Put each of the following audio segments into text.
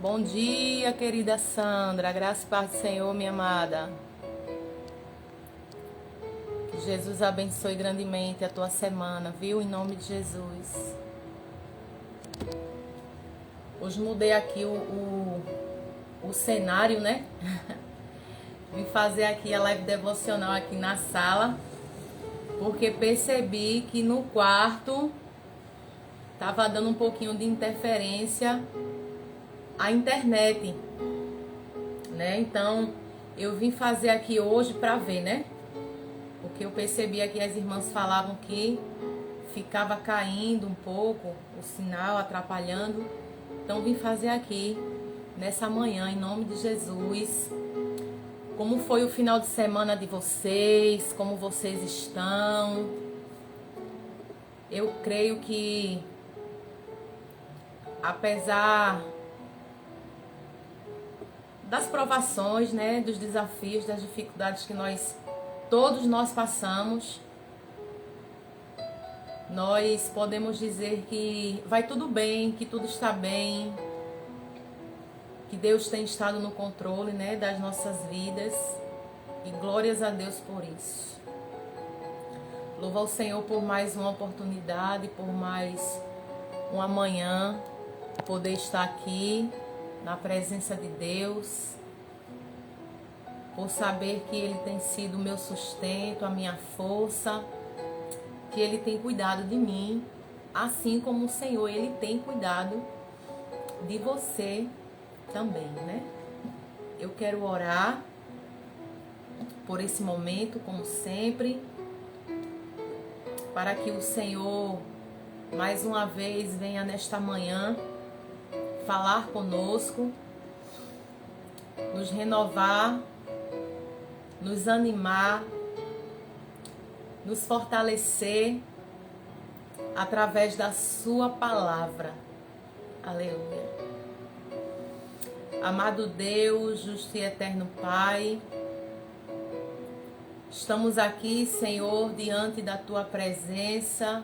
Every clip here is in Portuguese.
Bom dia, querida Sandra. Graça e paz do Senhor, minha amada. Que Jesus abençoe grandemente a tua semana, viu? Em nome de Jesus. Hoje mudei aqui o cenário, né? Vim fazer aqui a live devocional aqui na sala, porque percebi que no quarto tava dando um pouquinho de interferência a internet, né? Então eu vim fazer aqui hoje para ver, né? Porque eu percebi aqui as irmãs falavam que ficava caindo um pouco o sinal, atrapalhando. Então vim fazer aqui nessa manhã em nome de Jesus. Como foi o final de semana de vocês? Como vocês estão? Eu creio que apesar das provações, né, dos desafios, das dificuldades que todos nós passamos, nós podemos dizer que vai tudo bem, que tudo está bem, que Deus tem estado no controle, né, das nossas vidas, e glórias a Deus por isso. Louvo ao Senhor por mais uma oportunidade, por mais uma manhã, poder estar aqui na presença de Deus, por saber que Ele tem sido o meu sustento, a minha força, que Ele tem cuidado de mim, assim como o Senhor, Ele tem cuidado de você também, né? Eu quero orar por esse momento, como sempre, para que o Senhor, mais uma vez, venha nesta manhã falar conosco, nos renovar, nos animar, nos fortalecer através da sua palavra. Aleluia. Amado Deus, justo e eterno Pai, estamos aqui, Senhor, diante da tua presença,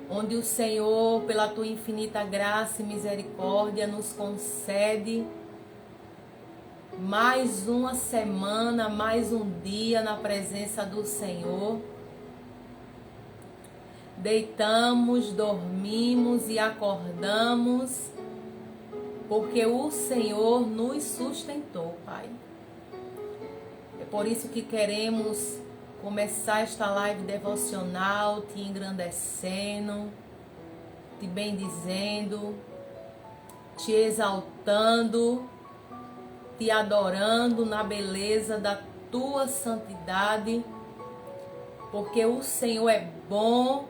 onde o Senhor, pela tua infinita graça e misericórdia, nos concede mais uma semana, mais um dia na presença do Senhor. Deitamos, dormimos e acordamos, porque o Senhor nos sustentou, Pai. É por isso que queremos começar esta live devocional, te engrandecendo, te bendizendo, te exaltando, te adorando na beleza da tua santidade, porque o Senhor é bom,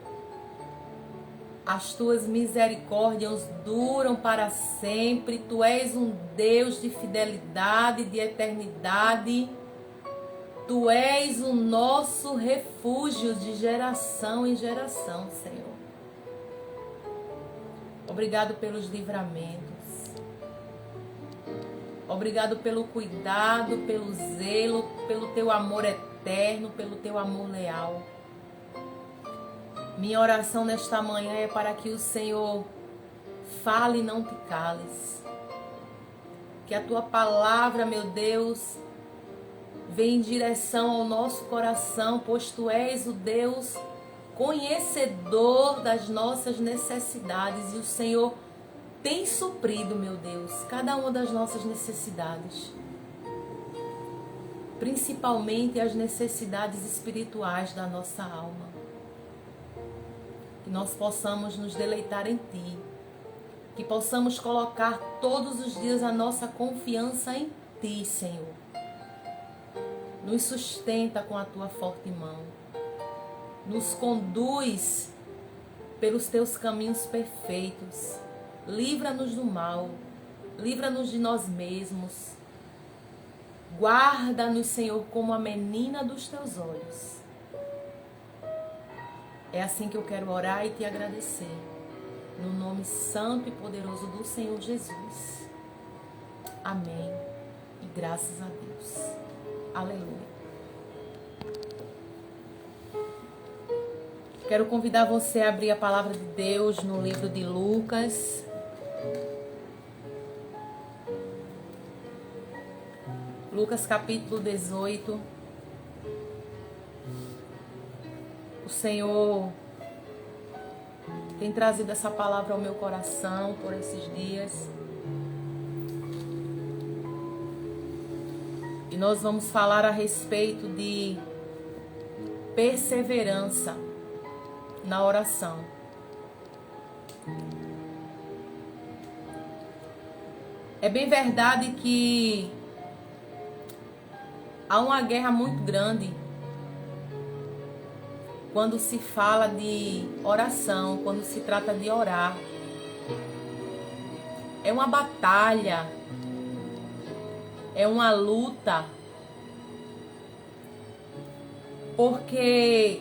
as tuas misericórdias duram para sempre, tu és um Deus de fidelidade, de eternidade, tu és o nosso refúgio de geração em geração, Senhor. Obrigado pelos livramentos. Obrigado pelo cuidado, pelo zelo, pelo teu amor eterno, pelo teu amor leal. Minha oração nesta manhã é para que o Senhor fale e não te cales. Que a tua palavra, meu Deus, venha em direção ao nosso coração, pois tu és o Deus conhecedor das nossas necessidades e o Senhor tem suprido, meu Deus, cada uma das nossas necessidades, principalmente as necessidades espirituais da nossa alma. Que nós possamos nos deleitar em Ti, que possamos colocar todos os dias a nossa confiança em Ti, Senhor. Nos sustenta com a Tua forte mão, nos conduz pelos Teus caminhos perfeitos, livra-nos do mal, livra-nos de nós mesmos, guarda-nos, Senhor, como a menina dos Teus olhos. É assim que eu quero orar e te agradecer, no nome santo e poderoso do Senhor Jesus. Amém. E graças a Deus. Aleluia. Quero convidar você a abrir a palavra de Deus no livro de Lucas, Lucas capítulo 18. O Senhor tem trazido essa palavra ao meu coração por esses dias. E nós vamos falar a respeito de perseverança na oração. É bem verdade que há uma guerra muito grande quando se fala de oração, quando se trata de orar. É uma batalha, é uma luta, porque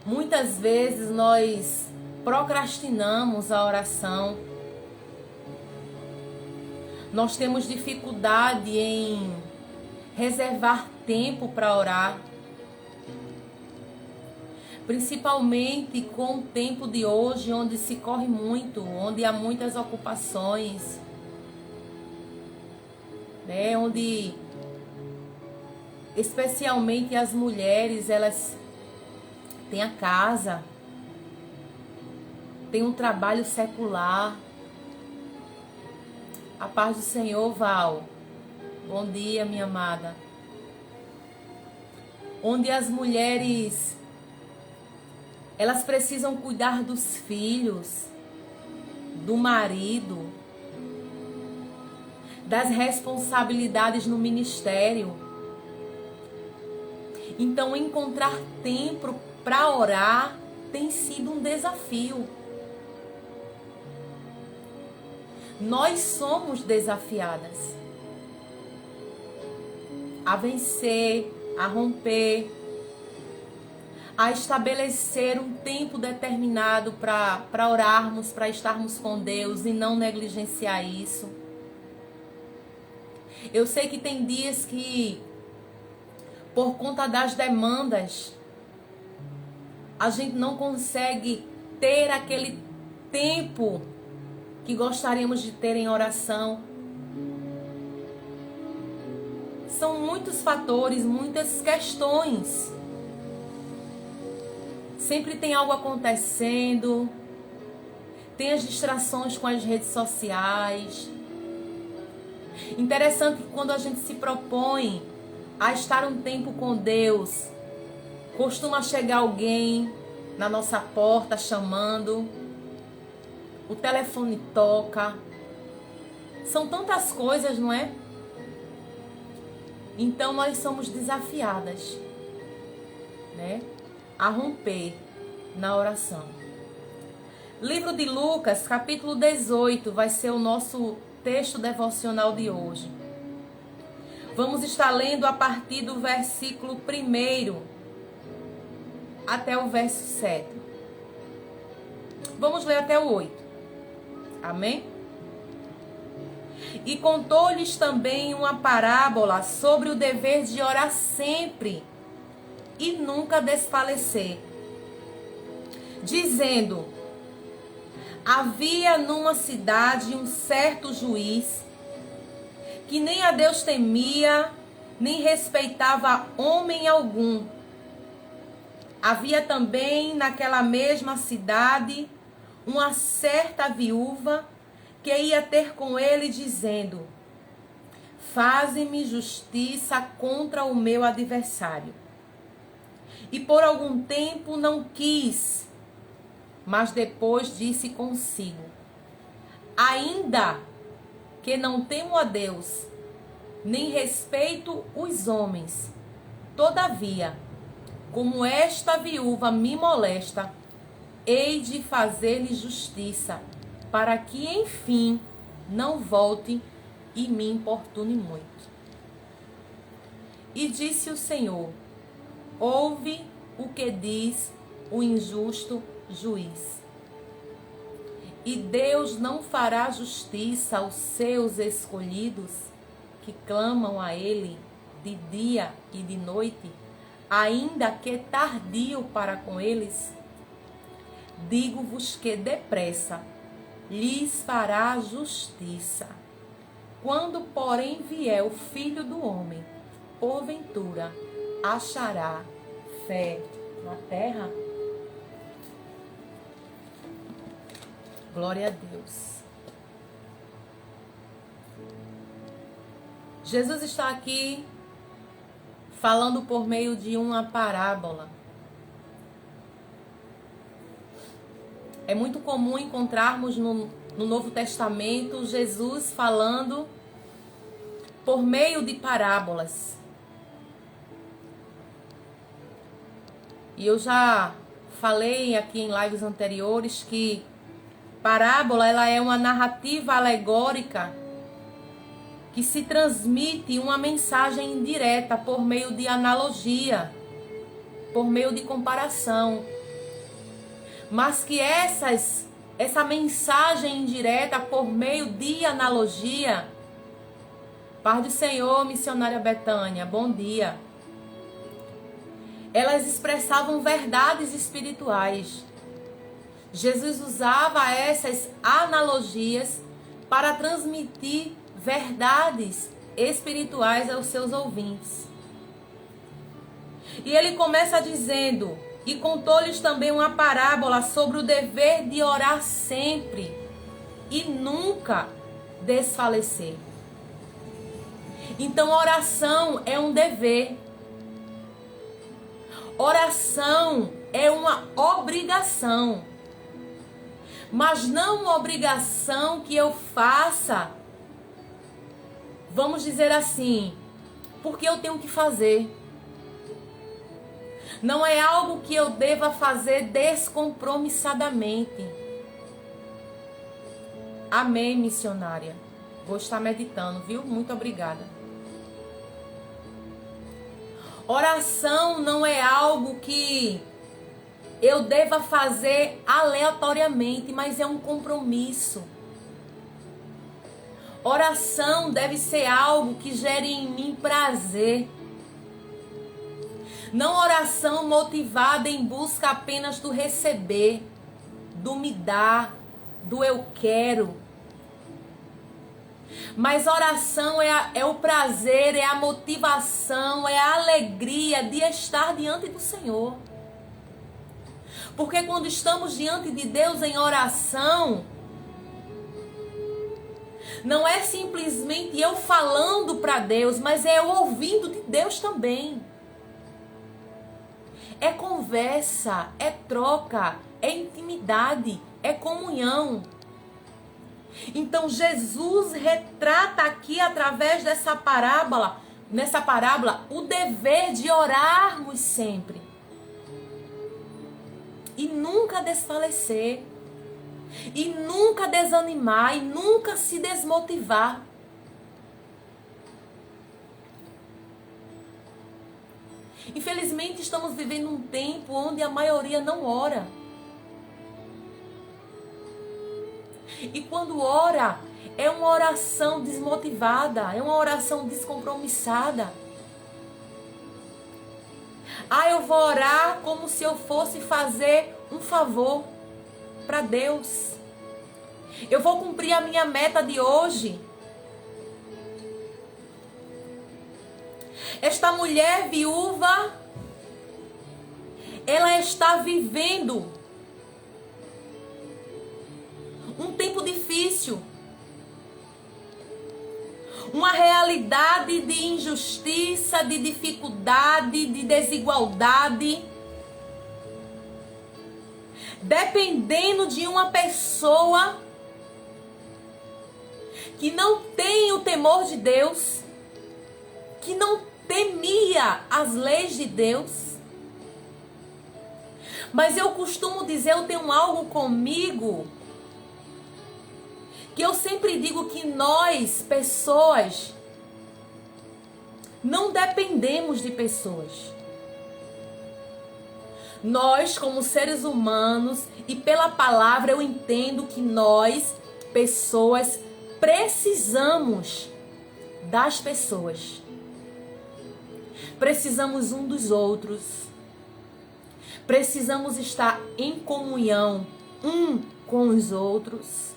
muitas vezes nós procrastinamos a oração, nós temos dificuldade em reservar tempo para orar, principalmente com o tempo de hoje, onde se corre muito, onde há muitas ocupações, né? Onde especialmente as mulheres, elas têm a casa, têm um trabalho secular. A paz do Senhor, Val. Bom dia, minha amada. Onde as mulheres, elas precisam cuidar dos filhos, do marido, das responsabilidades no ministério. Então, encontrar tempo para orar tem sido um desafio. Nós somos desafiadas a vencer, a romper, a estabelecer um tempo determinado para orarmos, para estarmos com Deus e não negligenciar isso. Eu sei que tem dias que, por conta das demandas, a gente não consegue ter aquele tempo que gostaríamos de ter em oração. São muitos fatores, muitas questões. Sempre tem algo acontecendo, tem as distrações com as redes sociais. Interessante que quando a gente se propõe a estar um tempo com Deus, costuma chegar alguém na nossa porta chamando, o telefone toca. São tantas coisas, não é? Então nós somos desafiadas, né, a romper na oração. Livro de Lucas, capítulo 18, vai ser o nosso texto devocional de hoje. Vamos estar lendo a partir do versículo 1 até o verso 7. Vamos ler até o 8. Amém? E contou-lhes também uma parábola sobre o dever de orar sempre e nunca desfalecer, dizendo: havia numa cidade um certo juiz que nem a Deus temia, nem respeitava homem algum. Havia também naquela mesma cidade uma certa viúva que ia ter com ele, dizendo: faze-me justiça contra o meu adversário. E por algum tempo não quis, mas depois disse consigo: ainda que não temo a Deus, nem respeito os homens, todavia, como esta viúva me molesta, hei de fazer-lhe justiça, para que, enfim, não volte e me importune muito. E disse o Senhor: ouve o que diz o injusto juiz. E Deus não fará justiça aos seus escolhidos, que clamam a Ele de dia e de noite, ainda que tardio para com eles? Digo-vos que depressa lhes fará justiça. Quando, porém, vier o Filho do Homem, porventura achará fé na terra? Glória a Deus. Jesus está aqui falando por meio de uma parábola. É muito comum encontrarmos no Novo Testamento Jesus falando por meio de parábolas. E eu já falei aqui em lives anteriores que parábola ela é uma narrativa alegórica que se transmite uma mensagem indireta por meio de analogia, por meio de comparação. Mas que essa mensagem indireta por meio de analogia, Paz do Senhor, missionária Betânia, bom dia. Elas expressavam verdades espirituais. Jesus usava essas analogias para transmitir verdades espirituais aos seus ouvintes. E ele começa dizendo: e contou-lhes também uma parábola sobre o dever de orar sempre e nunca desfalecer. Então, oração é um dever. Oração é uma obrigação. Mas não uma obrigação que eu faça, vamos dizer assim, porque eu tenho que fazer. Não é algo que eu deva fazer descompromissadamente. Amém, missionária. Vou estar meditando, viu? Muito obrigada. Oração não é algo que eu deva fazer aleatoriamente, mas é um compromisso. Oração deve ser algo que gere em mim prazer. Não oração motivada em busca apenas do receber, do me dar, do eu quero. Mas oração é o prazer, é a motivação, é a alegria de estar diante do Senhor. Porque quando estamos diante de Deus em oração, não é simplesmente eu falando para Deus, mas é eu ouvindo de Deus também. É conversa, é troca, é intimidade, é comunhão. Então Jesus retrata aqui através nessa parábola, o dever de orarmos sempre. E nunca desfalecer. E nunca desanimar, e nunca se desmotivar. Infelizmente estamos vivendo um tempo onde a maioria não ora. E quando ora, é uma oração desmotivada, é uma oração descompromissada. Eu vou orar como se eu fosse fazer um favor para Deus. Eu vou cumprir a minha meta de hoje. Esta mulher viúva, ela está vivendo um tempo difícil. Uma realidade de injustiça, de dificuldade, de desigualdade. Dependendo de uma pessoa que não tem o temor de Deus, que não temia as leis de Deus. Mas eu costumo dizer, eu tenho algo comigo, que eu sempre digo que nós, pessoas, não dependemos de pessoas. Nós, como seres humanos, e pela palavra eu entendo que nós, pessoas, precisamos das pessoas. Precisamos um dos outros. Precisamos estar em comunhão um com os outros.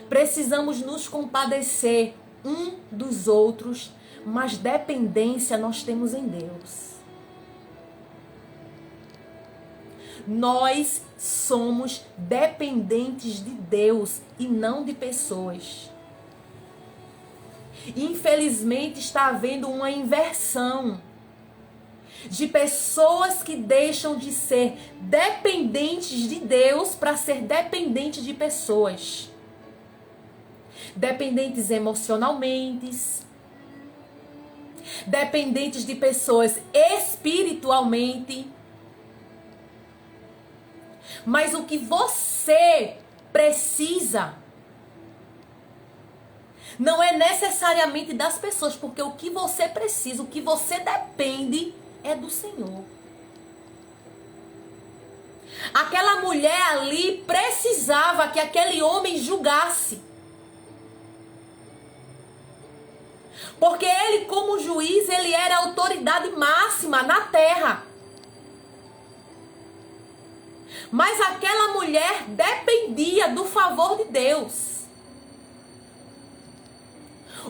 Precisamos nos compadecer um dos outros. Mas dependência nós temos em Deus. Nós somos dependentes de Deus e não de pessoas. Infelizmente está havendo uma inversão de pessoas que deixam de ser dependentes de Deus para ser dependentes de pessoas. Dependentes emocionalmente, dependentes de pessoas espiritualmente. Mas o que você precisa não é necessariamente das pessoas, porque o que você precisa, o que você depende é do Senhor. Aquela mulher ali precisava que aquele homem julgasse. Porque ele, como juiz, ele era a autoridade máxima na terra. Mas aquela mulher dependia do favor de Deus.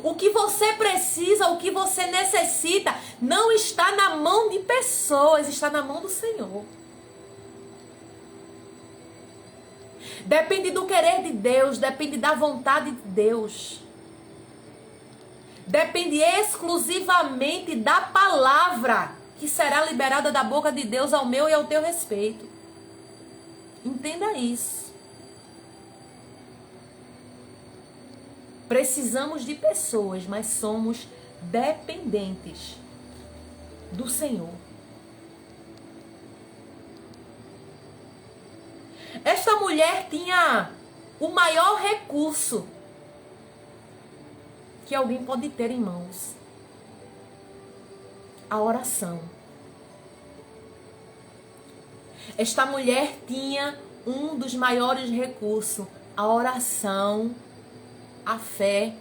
O que você precisa, o que você necessita, não está na mão de pessoas, está na mão do Senhor. Depende do querer de Deus, depende da vontade de Deus. Depende exclusivamente da palavra que será liberada da boca de Deus ao meu e ao teu respeito. Entenda isso. Precisamos de pessoas, mas somos dependentes do Senhor. Esta mulher tinha o maior recurso que alguém pode ter em mãos: a oração. Esta mulher tinha um dos maiores recursos: a oração, a fé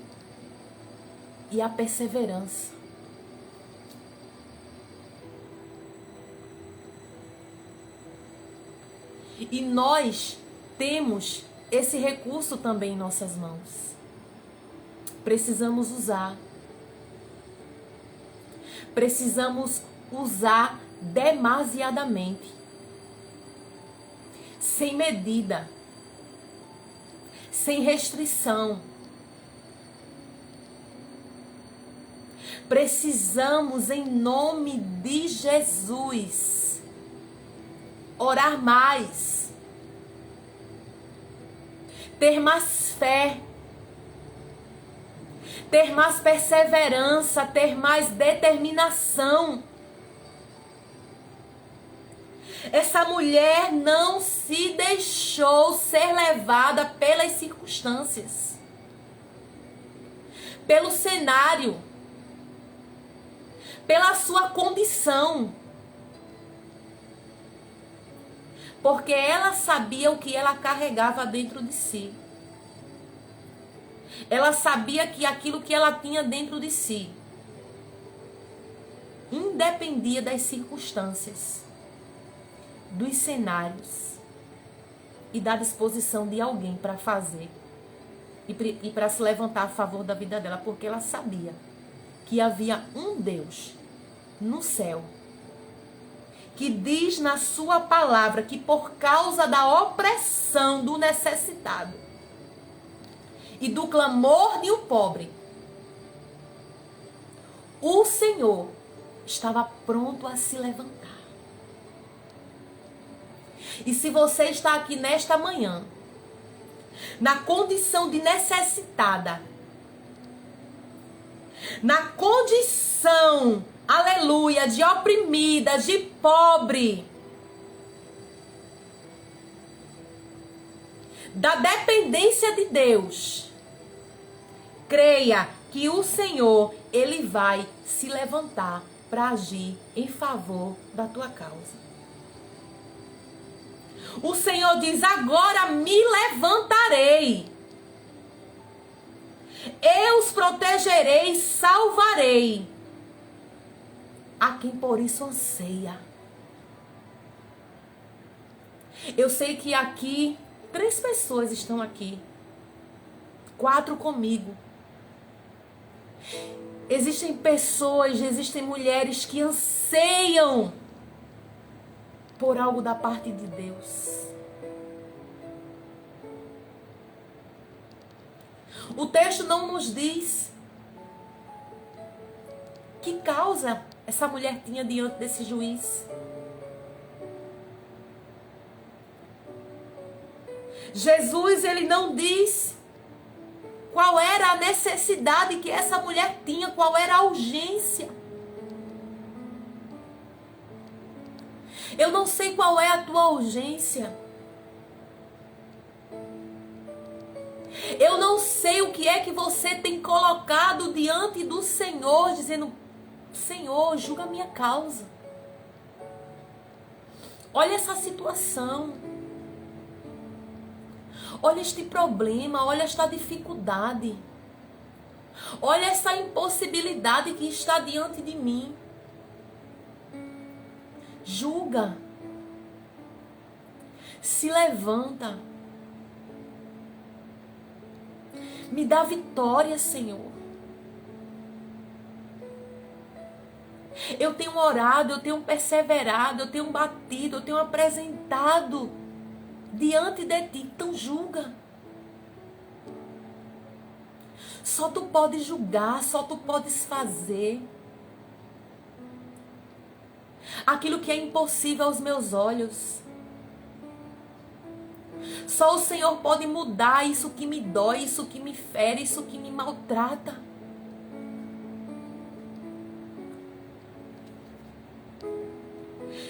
e a perseverança. E nós temos esse recurso também em nossas mãos. Precisamos usar. Precisamos usar demasiadamente. Sem medida. Sem restrição. Precisamos, em nome de Jesus, orar mais, ter mais fé, ter mais perseverança, ter mais determinação. Essa mulher não se deixou ser levada pelas circunstâncias, pelo cenário, pela sua condição. Porque ela sabia o que ela carregava dentro de si. Ela sabia que aquilo que ela tinha dentro de si independia das circunstâncias, dos cenários e da disposição de alguém para fazer e para se levantar a favor da vida dela, porque ela sabia que havia um Deus no céu que diz na sua palavra que por causa da opressão do necessitado e do clamor de um pobre, o Senhor estava pronto a se levantar. E se você está aqui nesta manhã, na condição de necessitada, na condição, aleluia, de oprimida, de pobre, da dependência de Deus, creia que o Senhor, Ele vai se levantar para agir em favor da tua causa. O Senhor diz: agora me levantarei. Eu os protegerei e salvarei a quem por isso anseia. Eu sei que aqui 3 pessoas estão aqui, 4 comigo. Existem pessoas, existem mulheres que anseiam por algo da parte de Deus. O texto não nos diz que causa essa mulher tinha diante desse juiz. Jesus, ele não diz qual era a necessidade que essa mulher tinha, qual era a urgência. Eu não sei qual é a tua urgência. Eu não sei o que é que você tem colocado diante do Senhor, dizendo: Senhor, julga a minha causa. Olha essa situação. Olha este problema, olha esta dificuldade. Olha essa impossibilidade que está diante de mim. Julga. Se levanta. Me dá vitória, Senhor. Eu tenho orado, eu tenho perseverado, eu tenho batido, eu tenho apresentado diante de ti. Então julga. Só tu podes julgar, só tu podes fazer aquilo que é impossível aos meus olhos. Só o Senhor pode mudar isso que me dói, isso que me fere, isso que me maltrata.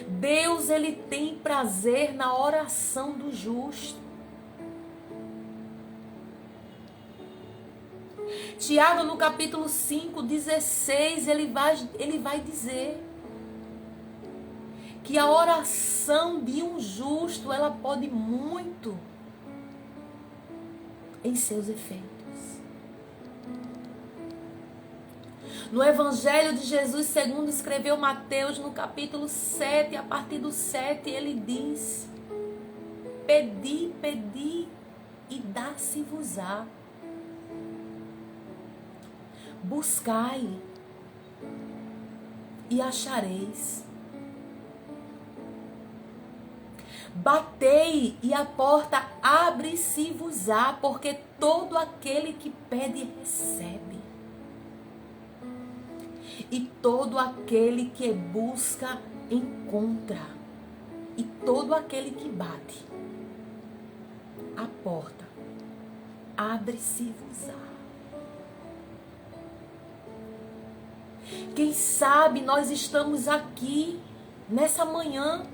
Deus, ele tem prazer na oração do justo. Tiago, no capítulo 5, 16, ele vai dizer que a oração de um justo, ela pode muito em seus efeitos. No Evangelho de Jesus, segundo escreveu Mateus, no capítulo 7, a partir do 7, ele diz: Pedi, pedi e dá-se-vos-á. Buscai e achareis. Batei e a porta abre-se-vos-á, porque todo aquele que pede recebe. E todo aquele que busca encontra. E todo aquele que bate, a porta abre-se-vos-á. Quem sabe nós estamos aqui nessa manhã.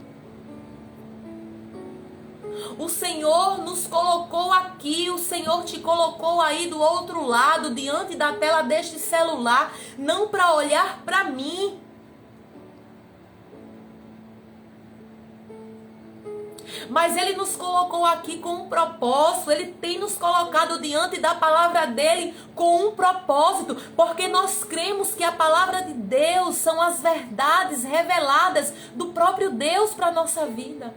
O Senhor nos colocou aqui, o Senhor te colocou aí do outro lado, diante da tela deste celular, não para olhar para mim. Mas Ele nos colocou aqui com um propósito, Ele tem nos colocado diante da palavra dEle com um propósito, porque nós cremos que a palavra de Deus são as verdades reveladas do próprio Deus para a nossa vida.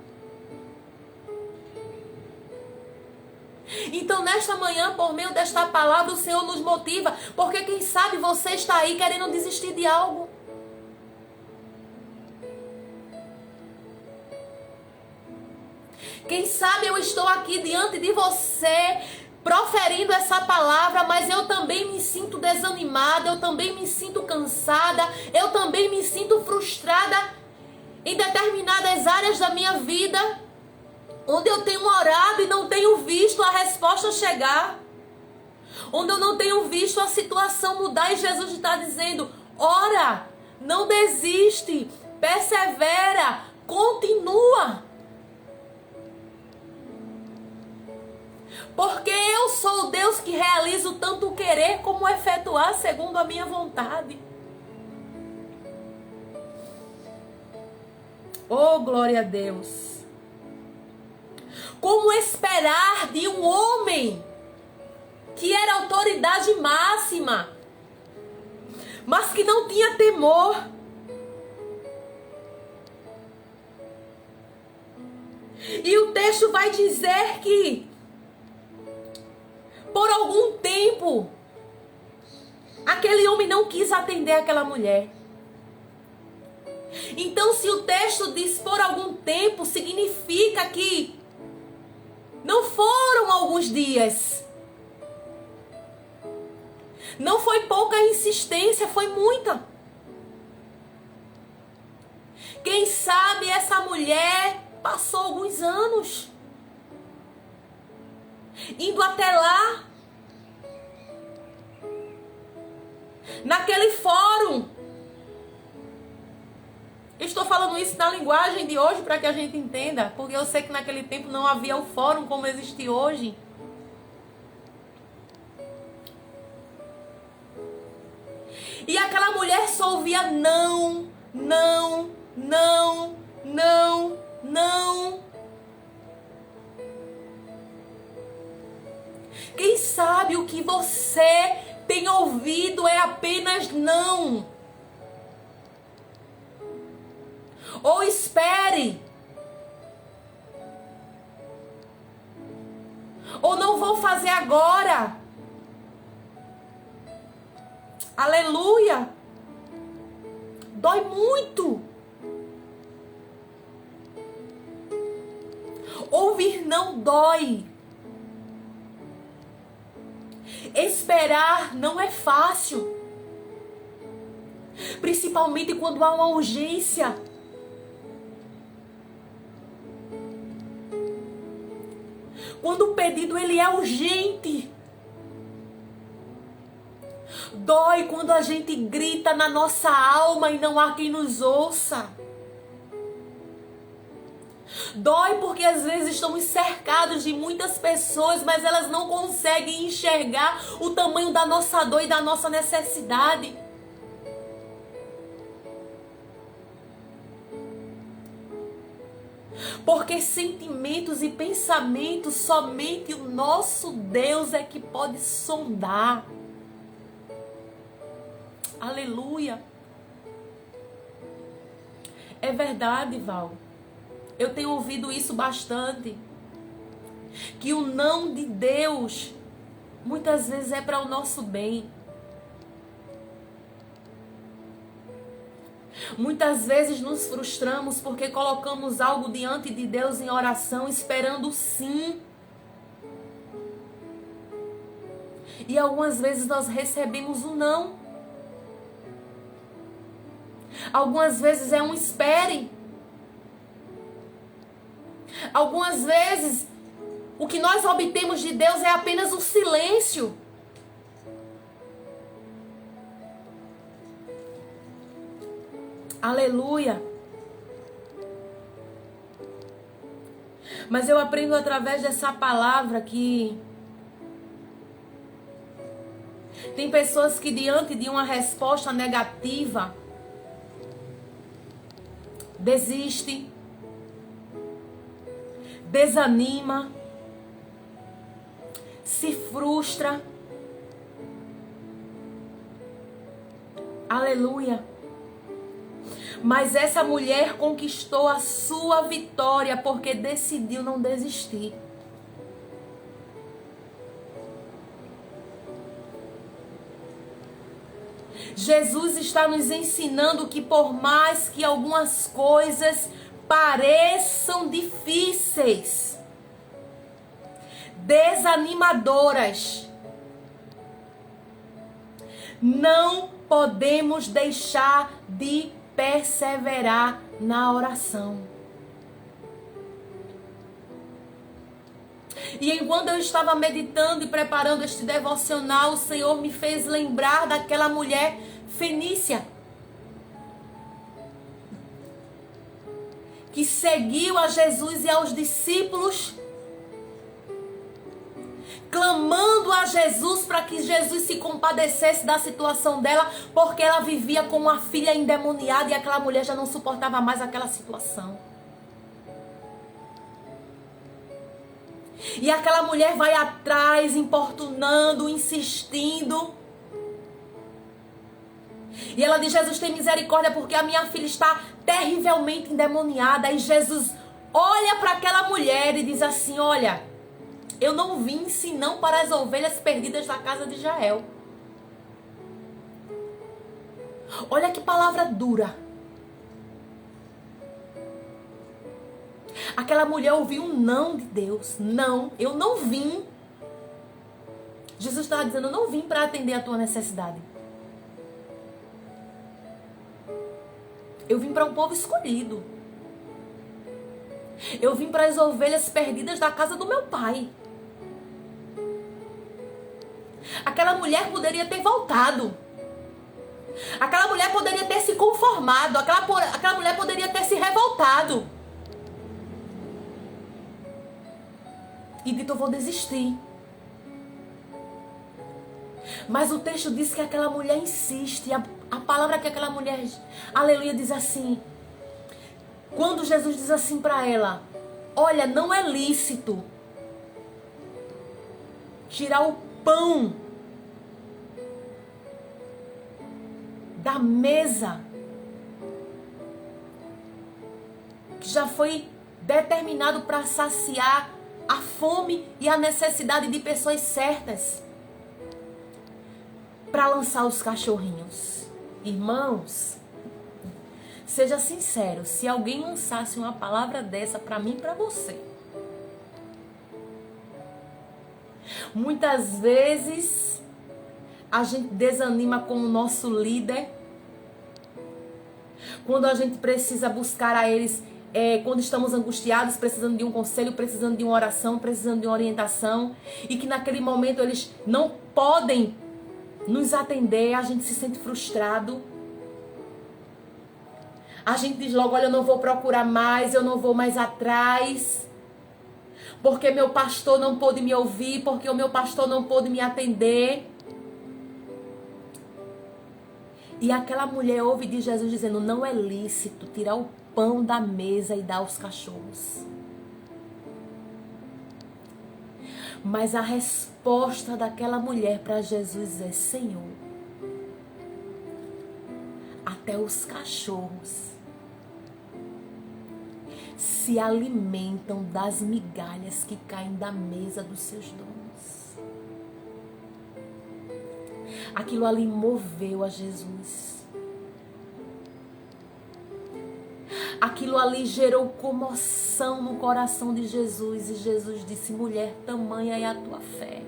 Então nesta manhã, por meio desta palavra, o Senhor nos motiva, porque quem sabe você está aí querendo desistir de algo. Quem sabe eu estou aqui diante de você, proferindo essa palavra, mas eu também me sinto desanimada, eu também me sinto cansada, eu também me sinto frustrada em determinadas áreas da minha vida, onde eu tenho orado e não tenho visto a resposta chegar, onde eu não tenho visto a situação mudar, e Jesus está dizendo: ora, não desiste, persevera, continua. Porque eu sou o Deus que realizo tanto o querer como o efetuar segundo a minha vontade. Oh, glória a Deus. Como esperar de um homem que era autoridade máxima, mas que não tinha temor? E o texto vai dizer que por algum tempo Aquele homem não quis atender aquela mulher. Então, se o texto diz por algum tempo, significa que não foram alguns dias. Não foi pouca insistência, foi muita. Quem sabe essa mulher passou alguns anos indo até lá, naquele fórum. Eu estou falando isso na linguagem de hoje para que a gente entenda, porque eu sei que naquele tempo não havia o fórum como existe hoje. E aquela mulher só ouvia não, não, não, não, não. Quem sabe o que você tem ouvido é apenas não. Ou espere. Ou não vou fazer agora. Aleluia. Dói muito. Ouvir não dói. Esperar não é fácil. Principalmente quando há uma urgência. Quando o pedido ele é urgente. Dói quando a gente grita na nossa alma e não há quem nos ouça. Dói porque às vezes estamos cercados de muitas pessoas, mas elas não conseguem enxergar o tamanho da nossa dor e da nossa necessidade. Porque sentimentos e pensamentos somente o nosso Deus é que pode sondar. Aleluia. É verdade, Val. Eu tenho ouvido isso bastante. Que o não de Deus muitas vezes é para o nosso bem. Muitas vezes nos frustramos porque colocamos algo diante de Deus em oração, esperando sim. E algumas vezes nós recebemos um não. Algumas vezes é um espere. Algumas vezes o que nós obtemos de Deus é apenas o silêncio. Aleluia. Mas eu aprendo através dessa palavra que tem pessoas que diante de uma resposta negativa desiste, desanima, se frustra. Aleluia. Mas essa mulher conquistou a sua vitória porque decidiu não desistir. Jesus está nos ensinando que por mais que algumas coisas pareçam difíceis, desanimadoras, não podemos deixar de perseverar na oração. E enquanto eu estava meditando e preparando este devocional, o Senhor me fez lembrar daquela mulher fenícia que seguiu a Jesus e aos discípulos, clamando a Jesus para que Jesus se compadecesse da situação dela, porque ela vivia com uma filha endemoniada e aquela mulher já não suportava mais aquela situação. E aquela mulher vai atrás, importunando, insistindo. E ela diz: Jesus, tem misericórdia porque a minha filha está terrivelmente endemoniada. E Jesus olha para aquela mulher e diz assim: olha, eu não vim senão para as ovelhas perdidas da casa de Israel. Olha que palavra dura. Aquela mulher ouviu um não de Deus. Não, eu não vim. Jesus estava dizendo, eu não vim para atender a tua necessidade. Eu vim para um povo escolhido. Eu vim para as ovelhas perdidas da casa do meu pai. Aquela mulher poderia ter voltado. Aquela mulher poderia ter se conformado. Aquela mulher poderia ter se revoltado. E dito, eu vou desistir. Mas o texto diz que aquela mulher insiste. A palavra que aquela mulher, aleluia, diz assim. Quando Jesus diz assim para ela, olha, não é lícito tirar o pão da mesa que já foi determinado para saciar a fome e a necessidade de pessoas certas, para lançar os cachorrinhos. Irmãos, seja sincero, se alguém lançasse uma palavra dessa para mim e para você, muitas vezes a gente desanima com o nosso líder, quando a gente precisa buscar a eles, quando estamos angustiados, precisando de um conselho, precisando de uma oração, precisando de uma orientação, e que naquele momento eles não podem nos atender, a gente se sente frustrado. A gente diz logo, olha, eu não vou procurar mais, eu não vou mais atrás, porque meu pastor não pôde me ouvir, porque o meu pastor não pôde me atender. E aquela mulher ouve de Jesus dizendo, não é lícito tirar o pão da mesa e dar aos cachorros. Mas a resposta daquela mulher para Jesus é, Senhor, até os cachorros se alimentam das migalhas que caem da mesa dos seus donos. Aquilo ali moveu a Jesus. Aquilo ali gerou comoção no coração de Jesus. E Jesus disse, mulher, tamanha é a tua fé.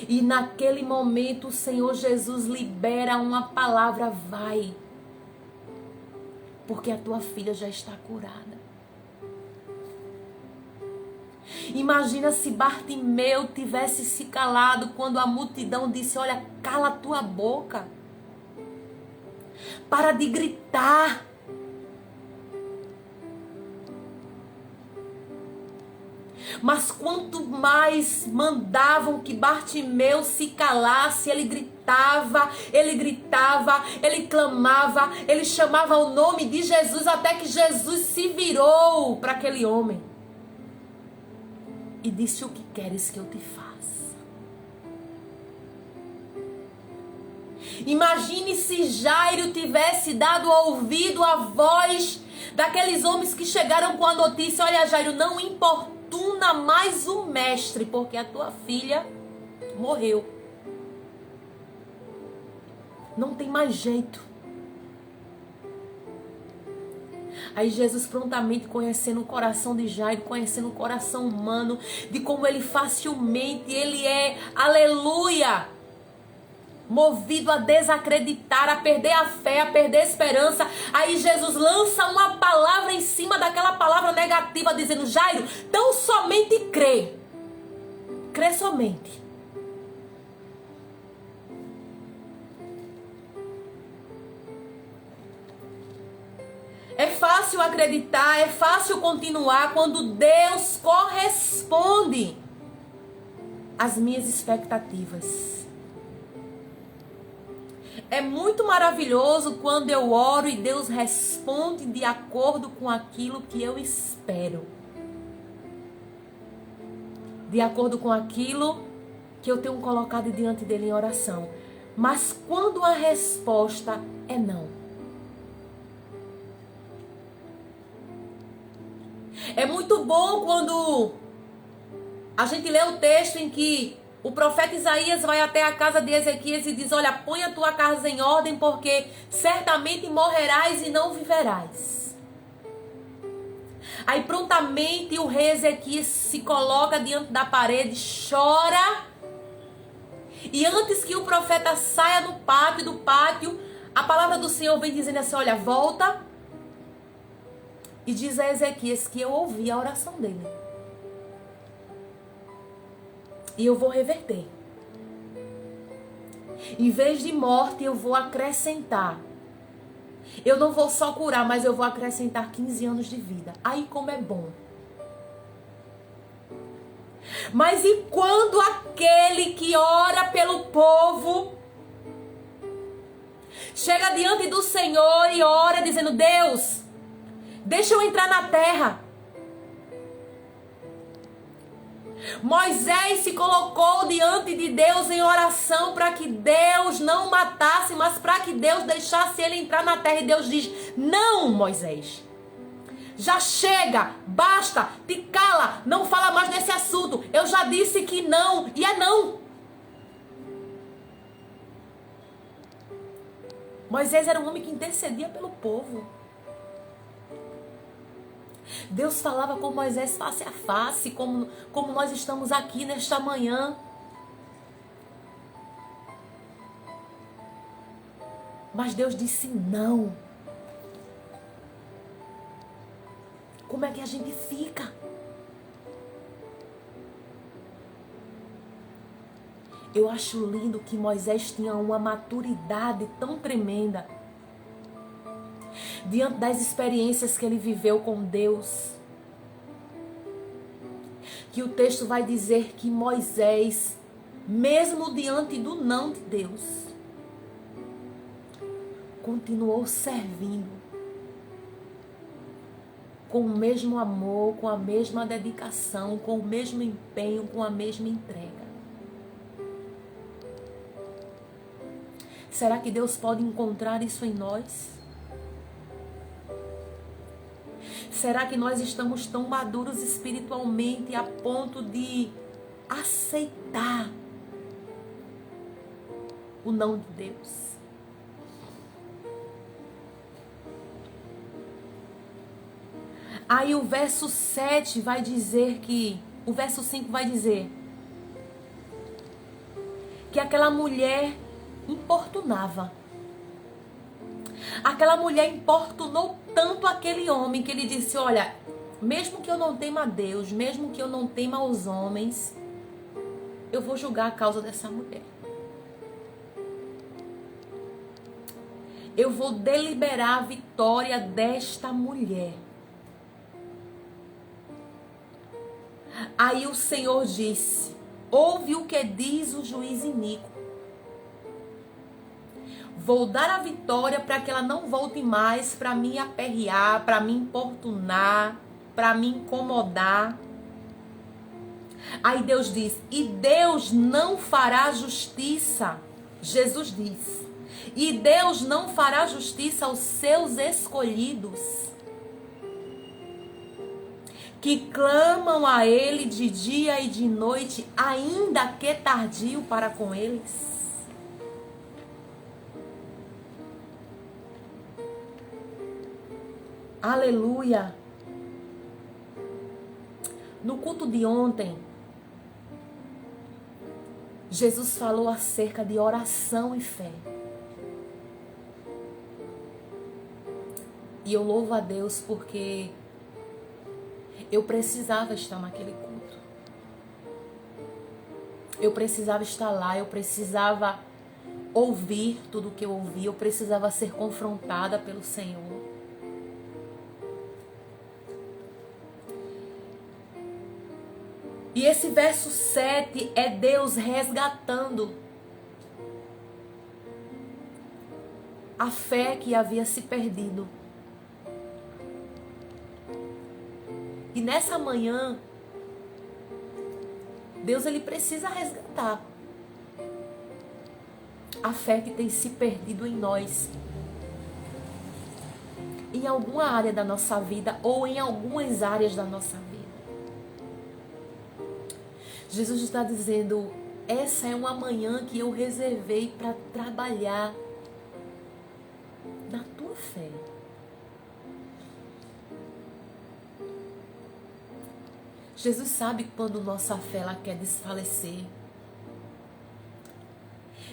E naquele momento o Senhor Jesus libera uma palavra, vai. Porque a tua filha já está curada. Imagina se Bartimeu tivesse se calado quando a multidão disse, olha, cala a tua boca. Para de gritar. Mas quanto mais mandavam que Bartimeu se calasse, ele gritava, ele clamava, ele chamava o nome de Jesus, até que Jesus se virou para aquele homem e disse, o que queres que eu te faça? Imagine se Jairo tivesse dado ouvido à voz daqueles homens que chegaram com a notícia, olha Jairo, não importuna mais o mestre, porque a tua filha morreu. Não tem mais jeito. Aí Jesus prontamente, conhecendo o coração de Jairo, conhecendo o coração humano, de como ele facilmente, ele é, aleluia, movido a desacreditar, a perder a fé, a perder a esperança. Aí Jesus lança uma palavra em cima daquela palavra negativa, dizendo, Jairo, tão somente crê. Crê somente. É fácil acreditar, é fácil continuar quando Deus corresponde às minhas expectativas. É muito maravilhoso quando eu oro e Deus responde de acordo com aquilo que eu espero. De acordo com aquilo que eu tenho colocado diante dele em oração. Mas quando a resposta é não. É muito bom quando a gente lê o texto em que O profeta Isaías vai até a casa de Ezequias e diz: olha, põe a tua casa em ordem, porque certamente morrerás e não viverás. Aí prontamente o rei Ezequias se coloca diante da parede, chora. E antes que o profeta saia do pátio, a palavra do Senhor vem dizendo assim: olha, volta e diz a Ezequias que eu ouvi a oração dele. E eu vou reverter. Em vez de morte, eu vou acrescentar. Eu não vou só curar, mas eu vou acrescentar 15 anos de vida. Aí como é bom. Mas e quando aquele que ora pelo povo chega diante do Senhor e ora dizendo: Deus, deixa eu entrar na terra. Moisés se colocou diante de Deus em oração para que Deus não matasse, mas para que Deus deixasse ele entrar na terra. E Deus diz: não, Moisés, já chega, basta, te cala, não fala mais desse assunto. Eu já disse que não, e é não. Moisés era um homem que intercedia pelo povo. Deus falava com Moisés face a face, como nós estamos aqui nesta manhã. Mas Deus disse não. Como é que a gente fica? Eu acho lindo que Moisés tinha uma maturidade tão tremenda diante das experiências que ele viveu com Deus, que o texto vai dizer que Moisés, mesmo diante do não de Deus, continuou servindo com o mesmo amor, com a mesma dedicação, com o mesmo empenho, com a mesma entrega. Será que Deus pode encontrar isso em nós? Será que nós estamos tão maduros espiritualmente a ponto de aceitar o não de Deus? Aí o verso 7 vai dizer que... O verso 5 vai dizer que aquela mulher importunava. Aquela mulher importunou tanto aquele homem que ele disse: olha, mesmo que eu não tema a Deus, mesmo que eu não tema os homens, eu vou julgar a causa dessa mulher. Eu vou deliberar a vitória desta mulher. Aí o Senhor disse: ouve o que diz o juiz iníquo. Vou dar a vitória para que ela não volte mais para me aperrear, para me importunar, para me incomodar. Aí Deus diz: e Deus não fará justiça. Jesus diz: e Deus não fará justiça aos seus escolhidos, que clamam a Ele de dia e de noite, ainda que tardio para com eles. Aleluia! No culto de ontem, Jesus falou acerca de oração e fé. E eu louvo a Deus porque eu precisava estar naquele culto. Eu precisava estar lá, eu precisava ouvir tudo o que eu ouvi, eu precisava ser confrontada pelo Senhor. E esse verso 7 é Deus resgatando a fé que havia se perdido. E nessa manhã, Deus ele precisa resgatar a fé que tem se perdido em nós, em alguma área da nossa vida ou em algumas áreas da nossa vida. Jesus está dizendo: essa é uma manhã que eu reservei para trabalhar na tua fé. Jesus sabe quando nossa fé ela quer desfalecer.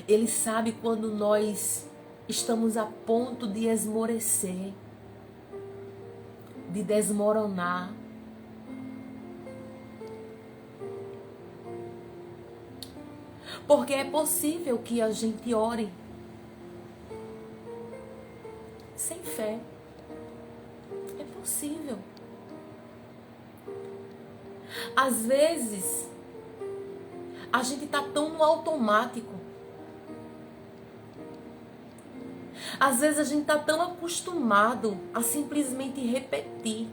Ele sabe quando nós estamos a ponto de esmorecer, de desmoronar. Porque é possível que a gente ore sem fé. É possível. Às vezes, a gente está tão no automático. Às vezes a gente está tão acostumado a simplesmente repetir.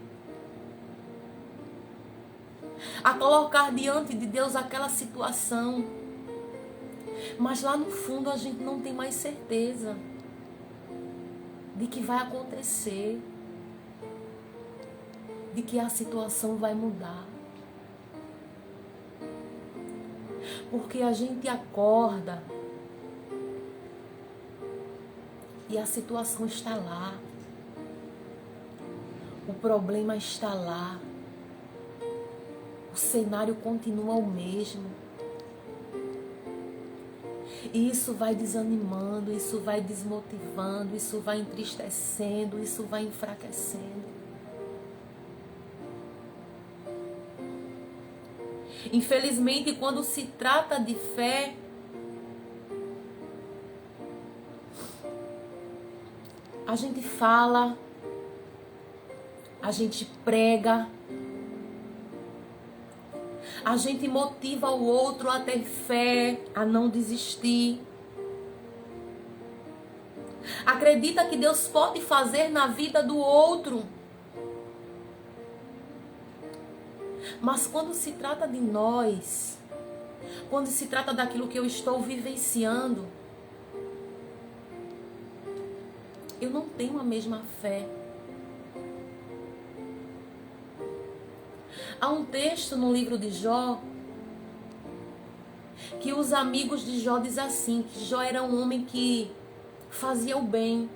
A colocar diante de Deus aquela situação. Mas lá no fundo a gente não tem mais certeza de que vai acontecer. De que a situação vai mudar. Porque a gente acorda e a situação está lá. O problema está lá. O cenário continua o mesmo. E isso vai desanimando, isso vai desmotivando, isso vai entristecendo, isso vai enfraquecendo. Infelizmente, quando se trata de fé, a gente fala, a gente prega, a gente motiva o outro a ter fé, a não desistir. Acredita que Deus pode fazer na vida do outro. Mas quando se trata de nós, quando se trata daquilo que eu estou vivenciando, eu não tenho a mesma fé. Há um texto no livro de Jó que os amigos de Jó dizem assim, que Jó era um homem que fazia o bem.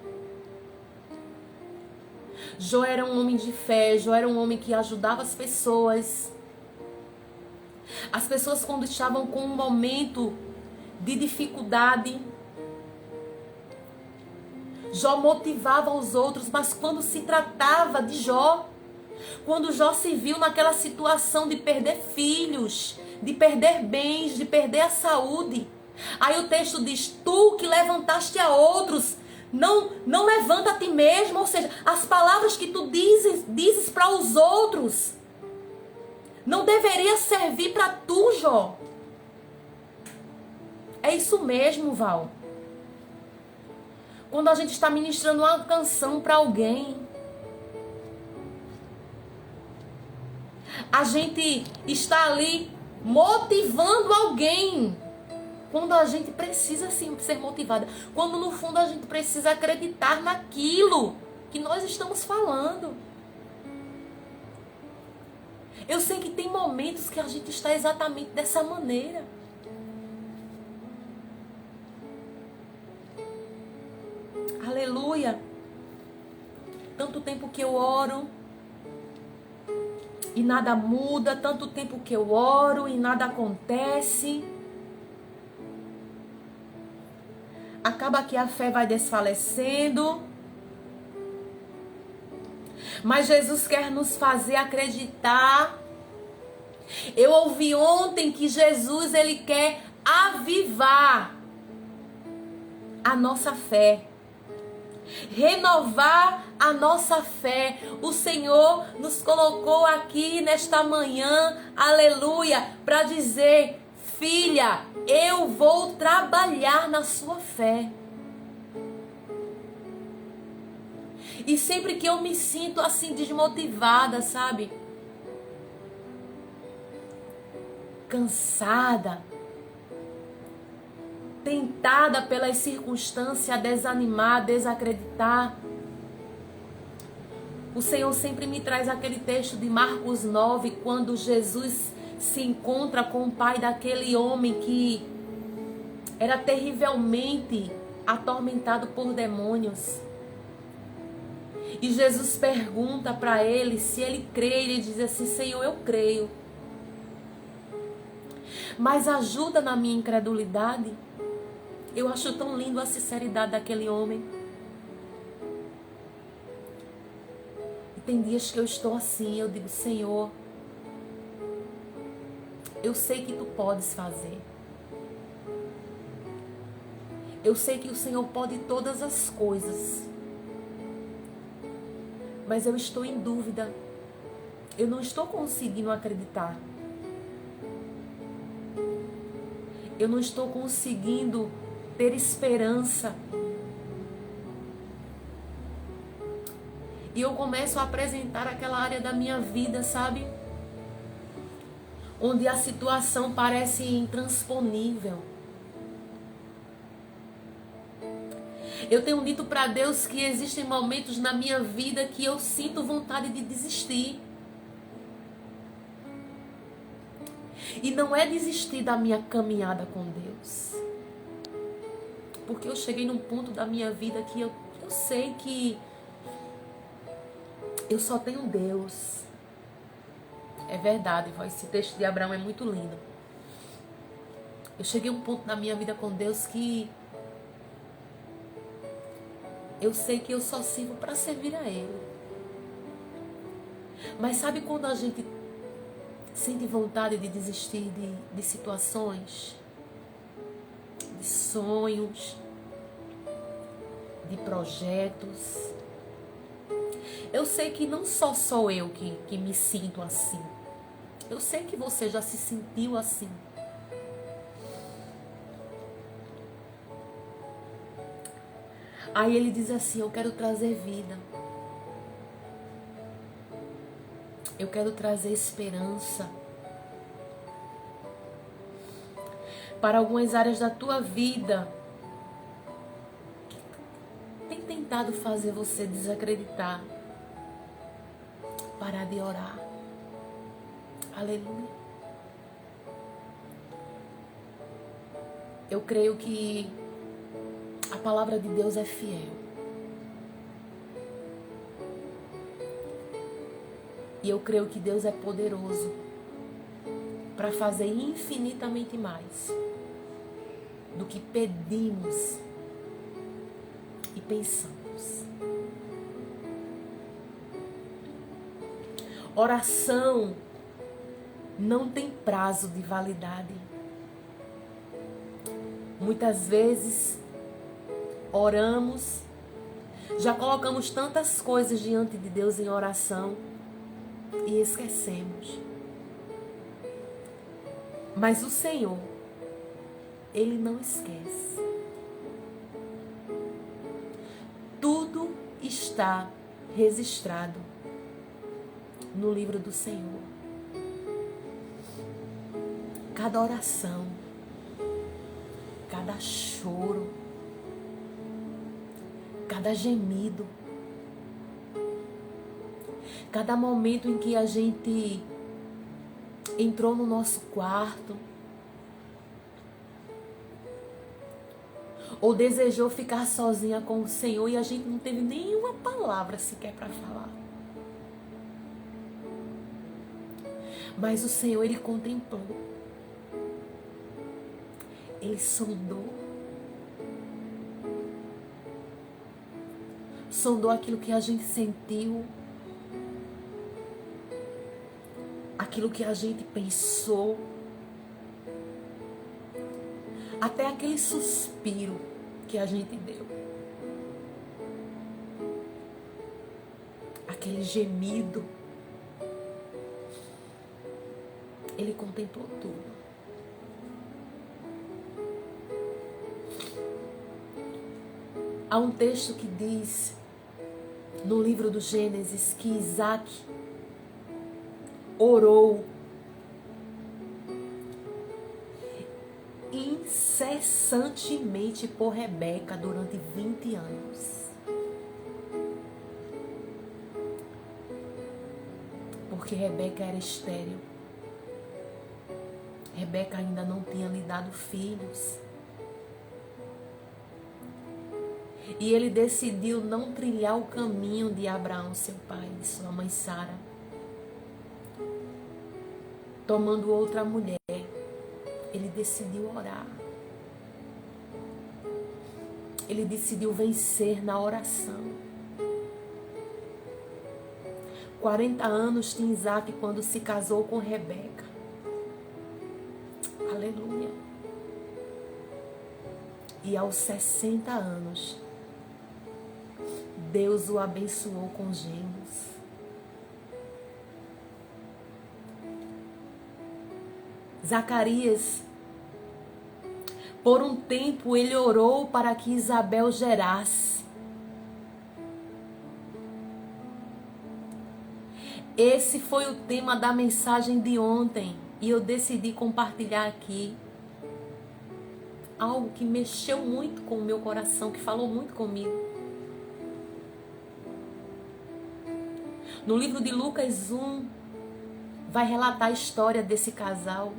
Jó era um homem de fé, Jó era um homem que ajudava as pessoas. As pessoas quando estavam com um momento de dificuldade, Jó motivava os outros, mas quando se tratava de Jó, quando Jó se viu naquela situação de perder filhos, de perder bens, de perder a saúde, aí o texto diz, tu que levantaste a outros, não levanta a ti mesmo, ou seja, as palavras que tu dizes para os outros, não deveria servir para tu, Jó. É isso mesmo, Val. Quando a gente está ministrando uma canção para alguém, a gente está ali motivando alguém. Quando a gente precisa sim ser motivada. Quando no fundo a gente precisa acreditar naquilo que nós estamos falando. Eu sei que tem momentos que a gente está exatamente dessa maneira. Aleluia. Tanto tempo que eu oro e nada muda. Tanto tempo que eu oro e nada acontece. Acaba que a fé vai desfalecendo. Mas Jesus quer nos fazer acreditar. Eu ouvi ontem que Jesus, ele quer avivar a nossa fé. Renovar a nossa fé. O Senhor nos colocou aqui nesta manhã, aleluia, para dizer, filha, eu vou trabalhar na sua fé. E sempre que eu me sinto assim desmotivada, sabe? Cansada, tentada pelas circunstâncias a desanimar, a desacreditar, o Senhor sempre me traz aquele texto de Marcos 9, quando Jesus se encontra com o pai daquele homem que era terrivelmente atormentado por demônios. E Jesus pergunta para ele se ele crê. Ele diz assim: Senhor, eu creio, mas ajuda na minha incredulidade. Eu acho tão lindo a sinceridade daquele homem. E tem dias que eu estou assim, eu digo: Senhor, eu sei que tu podes fazer. Eu sei que o Senhor pode todas as coisas. Mas eu estou em dúvida. Eu não estou conseguindo acreditar. Eu não estou conseguindo ter esperança. E eu começo a apresentar aquela área da minha vida, sabe? Onde a situação parece intransponível. Eu tenho dito para Deus que existem momentos na minha vida que eu sinto vontade de desistir. E não é desistir da minha caminhada com Deus. Porque eu cheguei num ponto da minha vida que eu sei que eu só tenho Deus. É verdade, esse texto de Abraão é muito lindo. Eu cheguei a um ponto na minha vida com Deus que eu sei que eu só sirvo para servir a Ele. Mas sabe quando a gente sente vontade de desistir de situações, de sonhos, de projetos? Eu sei que não só sou eu que me sinto assim. Eu sei que você já se sentiu assim. Aí ele diz assim: eu quero trazer vida. Eu quero trazer esperança para algumas áreas da tua vida que tem tentado fazer você desacreditar, parar de orar. Aleluia. Eu creio que a palavra de Deus é fiel. E eu creio que Deus é poderoso para fazer infinitamente mais do que pedimos e pensamos. Oração não tem prazo de validade. Muitas vezes oramos, já colocamos tantas coisas diante de Deus em oração e esquecemos. Mas o Senhor, Ele não esquece. Tudo está registrado no livro do Senhor. Cada oração, cada choro, cada gemido, cada momento em que a gente entrou no nosso quarto ou desejou ficar sozinha com o Senhor e a gente não teve nenhuma palavra sequer para falar. Mas o Senhor, Ele contemplou. Ele sondou. Sondou aquilo que a gente sentiu. Aquilo que a gente pensou. Até aquele suspiro que a gente deu. Aquele gemido. Ele contemplou tudo. Há um texto que diz, no livro do Gênesis, que Isaac orou incessantemente por Rebeca durante 20 anos. Porque Rebeca era estéril. Rebeca ainda não tinha lhe dado filhos. E ele decidiu não trilhar o caminho de Abraão, seu pai, e sua mãe Sara, tomando outra mulher. Ele decidiu orar. Ele decidiu vencer na oração. 40 anos tinha Isaac quando se casou com Rebeca. Aleluia. E aos 60 anos, Deus o abençoou com gêmeos. Zacarias, por um tempo, ele orou para que Isabel gerasse. Esse foi o tema da mensagem de ontem e eu decidi compartilhar aqui algo que mexeu muito com o meu coração, que falou muito comigo. No livro de Lucas 1, vai relatar a história desse casal.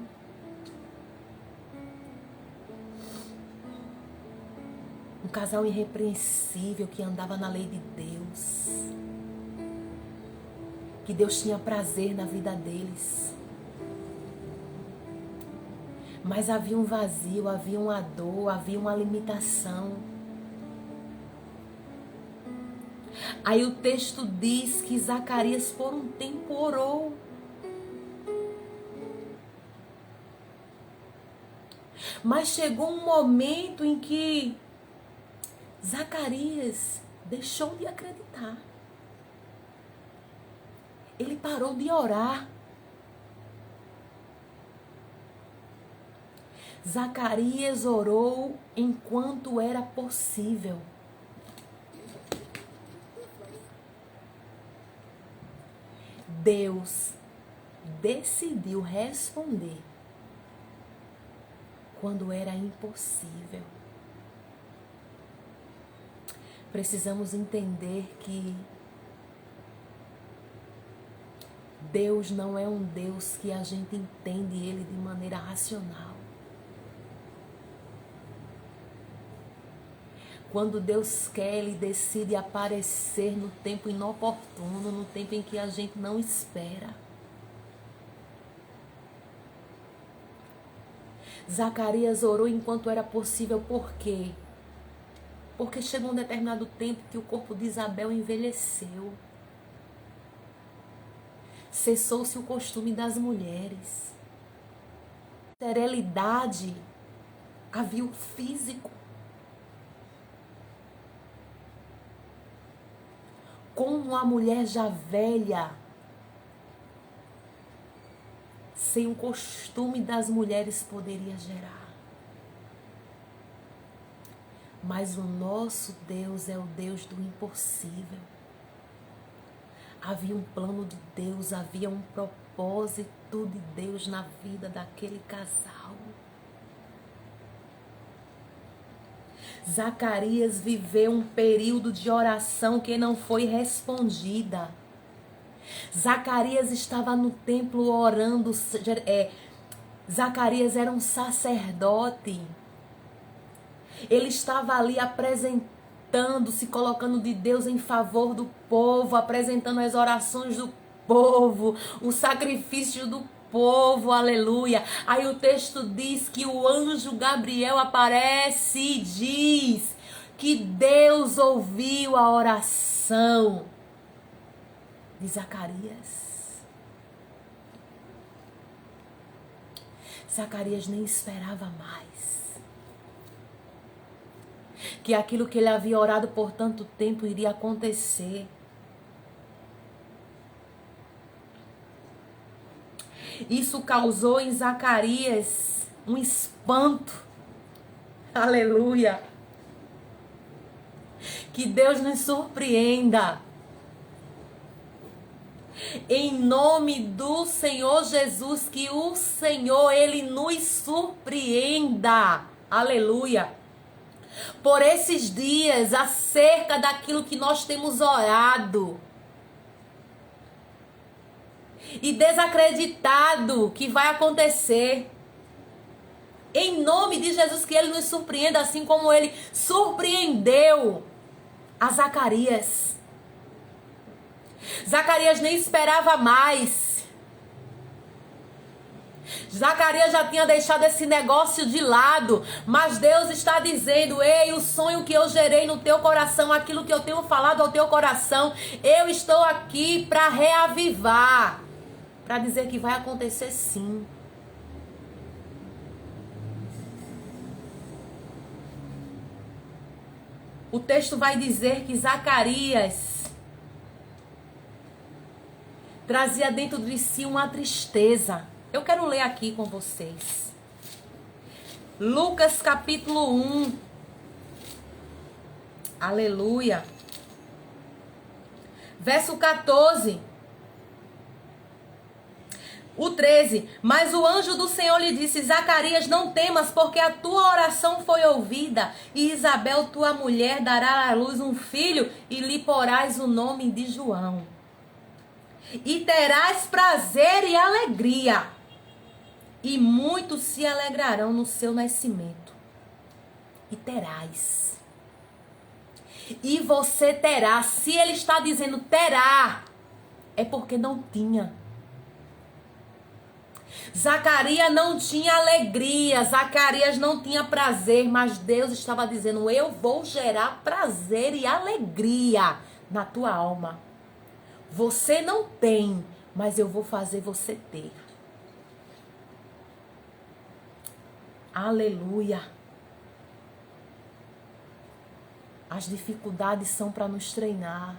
Um casal irrepreensível que andava na lei de Deus. Que Deus tinha prazer na vida deles. Mas havia um vazio, havia uma dor, havia uma limitação. Aí o texto diz que Zacarias por um tempo orou. Mas chegou um momento em que Zacarias deixou de acreditar. Ele parou de orar. Zacarias orou enquanto era possível. Deus decidiu responder quando era impossível. Precisamos entender que Deus não é um Deus que a gente entende Ele de maneira racional. Quando Deus quer, Ele decide aparecer no tempo inoportuno, no tempo em que a gente não espera. Zacarias orou enquanto era possível, por quê? Porque chegou um determinado tempo que o corpo de Isabel envelheceu. Cessou-se o costume das mulheres. Esterilidade, havia o físico. Como a mulher já velha, sem o costume das mulheres poderia gerar. Mas o nosso Deus é o Deus do impossível. Havia um plano de Deus, havia um propósito de Deus na vida daquele casal. Zacarias viveu um período de oração que não foi respondida. Zacarias estava no templo orando. Zacarias era um sacerdote. Ele estava ali apresentando, se colocando de Deus em favor do povo, apresentando as orações do povo, o sacrifício do povo, aleluia. Aí o texto diz que o anjo Gabriel aparece e diz que Deus ouviu a oração de Zacarias. Zacarias nem esperava mais que aquilo que ele havia orado por tanto tempo iria acontecer. Isso causou em Zacarias um espanto. Aleluia. Que Deus nos surpreenda. Em nome do Senhor Jesus, que o Senhor, Ele nos surpreenda. Aleluia. Por esses dias, acerca daquilo que nós temos orado e desacreditado que vai acontecer. Em nome de Jesus, que Ele nos surpreenda, assim como Ele surpreendeu a Zacarias. Zacarias nem esperava mais. Zacarias já tinha deixado esse negócio de lado, mas Deus está dizendo: ei, o sonho que eu gerei no teu coração, aquilo que eu tenho falado ao teu coração, eu estou aqui para reavivar, para dizer que vai acontecer sim. O texto vai dizer que Zacarias trazia dentro de si uma tristeza. Eu quero ler aqui com vocês. Lucas capítulo 1. Aleluia. Verso 14. O 13. Mas o anjo do Senhor lhe disse: Zacarias, não temas, porque a tua oração foi ouvida. E Isabel, tua mulher, dará à luz um filho, e lhe porás o nome de João. E terás prazer e alegria, e muitos se alegrarão no seu nascimento. E terás. E você terá. Se ele está dizendo terá, é porque não tinha. Zacarias não tinha alegria, Zacarias não tinha prazer, mas Deus estava dizendo: eu vou gerar prazer e alegria na tua alma. Você não tem, mas eu vou fazer você ter. Aleluia. As dificuldades são para nos treinar.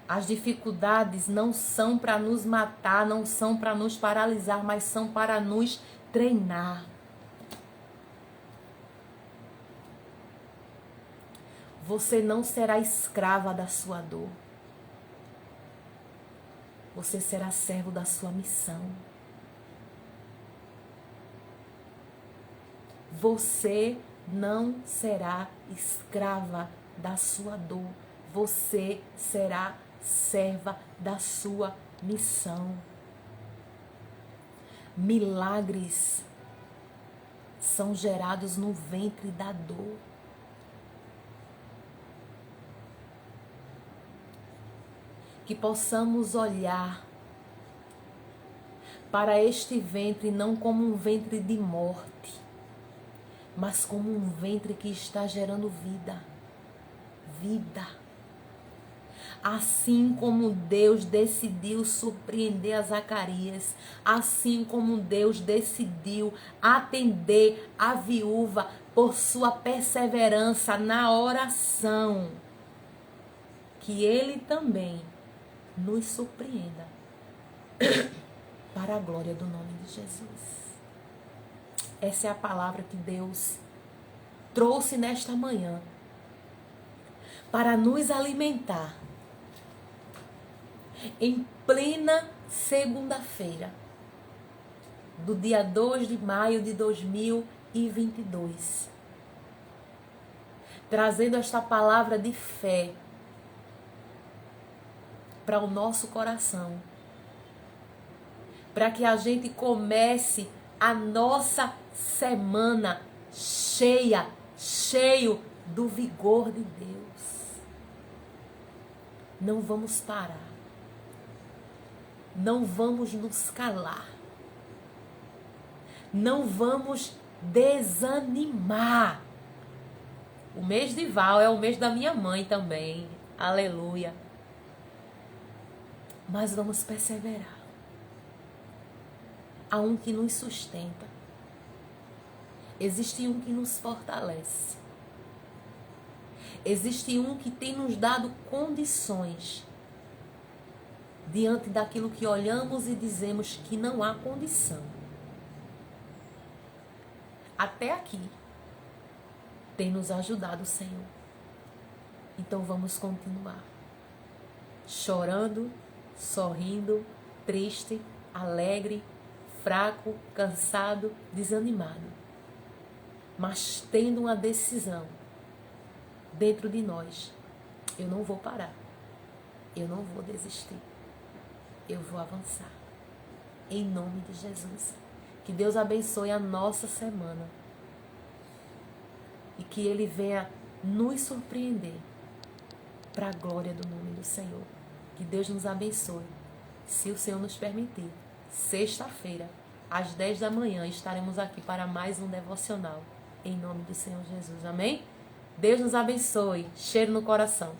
As dificuldades não são para nos matar, não são para nos paralisar, mas são para nos treinar. Você não será escrava da sua dor. Você será servo da sua missão. Você não será escrava da sua dor. Você será serva da sua missão. Milagres são gerados no ventre da dor. Que possamos olhar para este ventre não como um ventre de morte, mas como um ventre que está gerando vida. Vida. Assim como Deus decidiu surpreender a Zacarias, assim como Deus decidiu atender a viúva por sua perseverança na oração, que Ele também nos surpreenda para a glória do nome de Jesus. Essa é a palavra que Deus trouxe nesta manhã para nos alimentar em plena segunda-feira do dia 2 de maio de 2022, trazendo esta palavra de fé para o nosso coração, para que a gente comece a nossa semana cheio do vigor de Deus. Não vamos parar. Não vamos nos calar. Não vamos desanimar. O mês de Val é o mês da minha mãe também. Aleluia. Mas vamos perseverar. Há um que nos sustenta. Existe um que nos fortalece. Existe um que tem nos dado condições diante daquilo que olhamos e dizemos que não há condição. Até aqui tem nos ajudado o Senhor. Então vamos continuar. Chorando, sorrindo, triste, alegre, fraco, cansado, desanimado. Mas tendo uma decisão dentro de nós. Eu não vou parar. Eu não vou desistir. Eu vou avançar. Em nome de Jesus. Que Deus abençoe a nossa semana. e que Ele venha nos surpreender para a glória do nome do Senhor. Que Deus nos abençoe. Se o Senhor nos permitir, sexta-feira, às 10 da manhã, estaremos aqui para mais um devocional. Em nome do Senhor Jesus. Amém? Deus nos abençoe. Cheiro no coração.